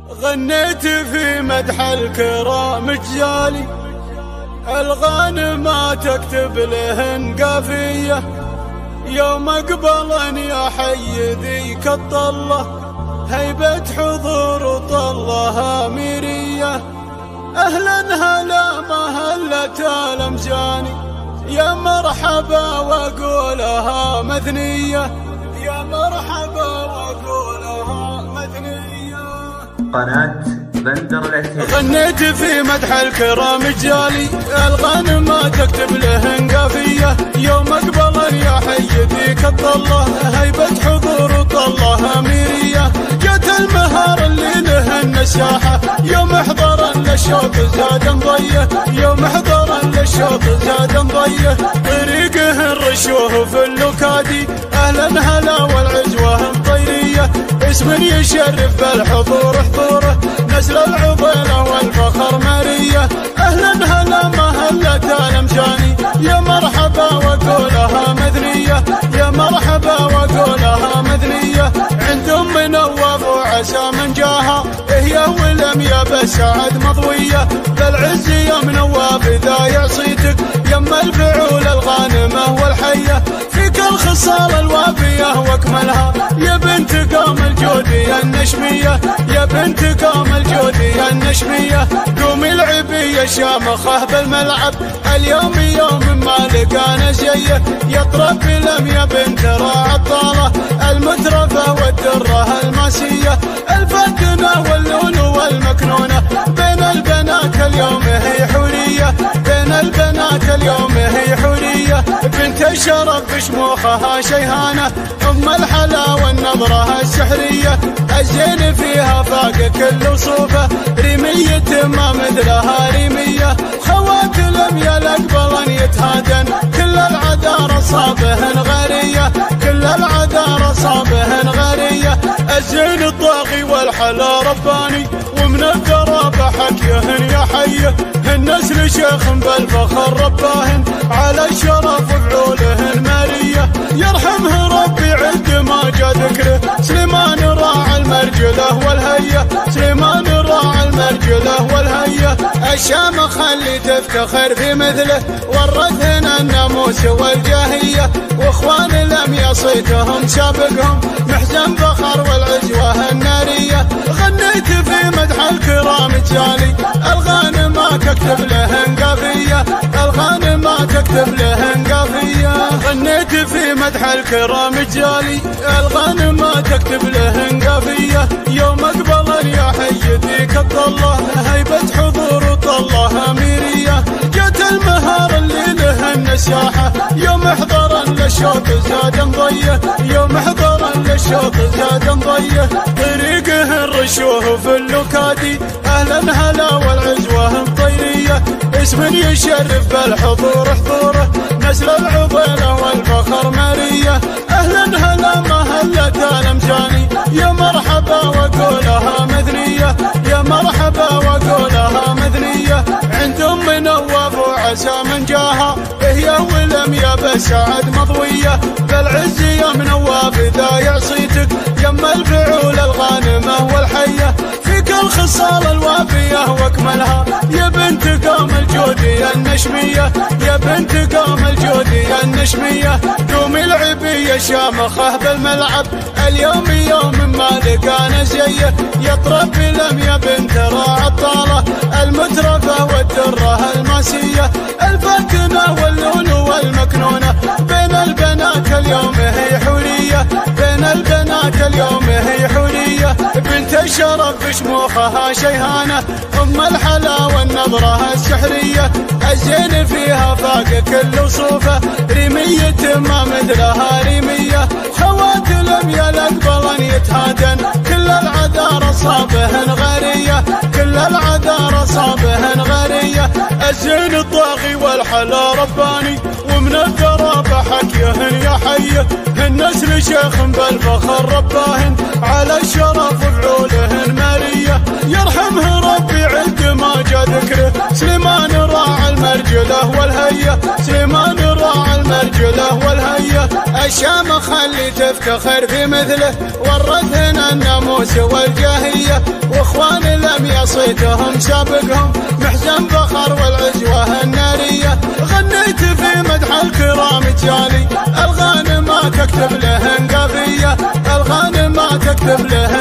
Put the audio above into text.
غنيت في مدح الكرام جالي، الغانم تكتب لهن قافية، يوم اقبلن يا حي ذيك الطلة، هيبة حضور طلها أميرية. أهلا هلا مهلة الأمجاني، يا مرحبا وأقولها مثنية، يا مرحبا وأقولها مثنية. قناة بندر العتيبي. غنيت في مدح الكرام جالي، الغانم تكتب لهن قافية، يوم اقبلن يا حي ذيك الطلة، هيبة حضور طلها أميرية. جت المهار اللي لهن الساحة، يوم حضرن للشوط زاد مضيه، يوم حضرن للشوط زاد مضيه. طريقهن رشوه في اللوكادي، أهلا هلا والعزوة مطيرية، اسم يشرف بالحضور حضوره، نسل العضيلة والفخر مرية. أهلا هلا مهلة الأمجاني، يا مرحبا وقولها مثنية، يا مرحبا وقولها مثنية. عندهم منوف وعسى من جاها، هي ولم يا بسعد مضوية، بالعز يا منواف إذا يعصيتك، يما الفعول الغانمة والحية، فيك الخصال الوافية واكملها، يا بنت قام الجودي النشمية، يا بنت قام الجودي النشمية. قومي العبي يا شامخة بالملعب، اليوم يوم ما لقانا زيه، يطرب لم يا بنت راعي الطالة، المترفة والدرة الماسية، الفتنة واللون والمكنونة، بين البنات اليوم هي حورية، بين البنات اليوم هي حورية. بنت الشرف بشموخها شيهانة، أم الحلا والنظرة السحرية، الزين فيها فاق كل وصوفه، ريمية ما مثلها ريمية. خوات لم يلقبلن يتهادن، كل العذار صابهن غرية، كل العذار صابهن غرية. الزين الطاغي والحلا رباني، ومن القرابة حكيهن يا حيه، النسل شيخ بالفخر رباهن، على الشرف وفعولهن مالية. يرحمه ربي عد ما جا ذكره، سليمان راعى المرجله والهية، سليمان راعى المرجله والهية. الشامخ اللي تفتخر في مثله، ورثهن الناموس والجاهية، واخوان لم يصيتهم سابقهم، محزن فخر والعزوة النارية. غنيت في مدح الكرام جالي، الغانم تكتب لهن قافية، الغانم تكتب لهن قافية. غنيت في مدح الكرام جالي، الغانم تكتب لهن قافية، يوم اقبلن يا حي ذيك الطلة، هيبة حضور طلها أميرية. جت المهار اللي لهن الساحة، يوم حضرن للشوط زاد مضيه، يوم حضرن للشوط زاد مضيه. طريقهن رشوه في اللوكادي، أهلا هلا والعزوة مطيرية، اسم يشرف بالحضور حضوره، نسل العضيلة والفخر مرية. أهلا هلا مهلة الأمجاني، يا مرحبا وقولها مثنية، يا مرحبا وقولها مثنية. عندهم منوف وعسى من جاها، هي ولم يا بسعد مضوية، بالعز يا منواف إذا يعصيتك، يما الفعول الغانمة والحية، فيك الخصال الوافية واكملها، يا بنت قام الجودي النشمية، يا بنت قام الجودي النشمية. قومي العبي يا شامخة بالملعب، اليوم يوم ما لقانا زيه، يطرب لم يا بنت راعي الطالة، المترفة والدرة الماسية، الفتنة واللون والمكنونة، بين البنات اليوم هي حورية، بين البنات اليوم هي حورية. بنت الشرف بشموخها شيهانة، أم الحلا والنظرة السحرية، الزين فيها فاق كل وصوفه، ريمية ما مثلها ريمية. خوات لم يلقبلن يتهادن، كل العذار صابهن غرية، كل العذار صابهن غرية. الزين الطاغي والحلا رباني، ومن القرابة حكيهن يا حيه، النسل شيخ بالفخر رباهن، على الشرف وفعولهن مالية. يرحمه ربي عد ما جا ذكره، سليمان راعى المرجله والهية، سليمان راعى المرجله والهية. الشامخ اللي تفتخر في مثله، ورثهن الناموس والجاهية، واخوان صيتهم سابقهم محزن فخر والعجوة النارية. غنيت في مدح الكرام جالي الغانم ما تكتب له قافية، الغانم ما تكتب له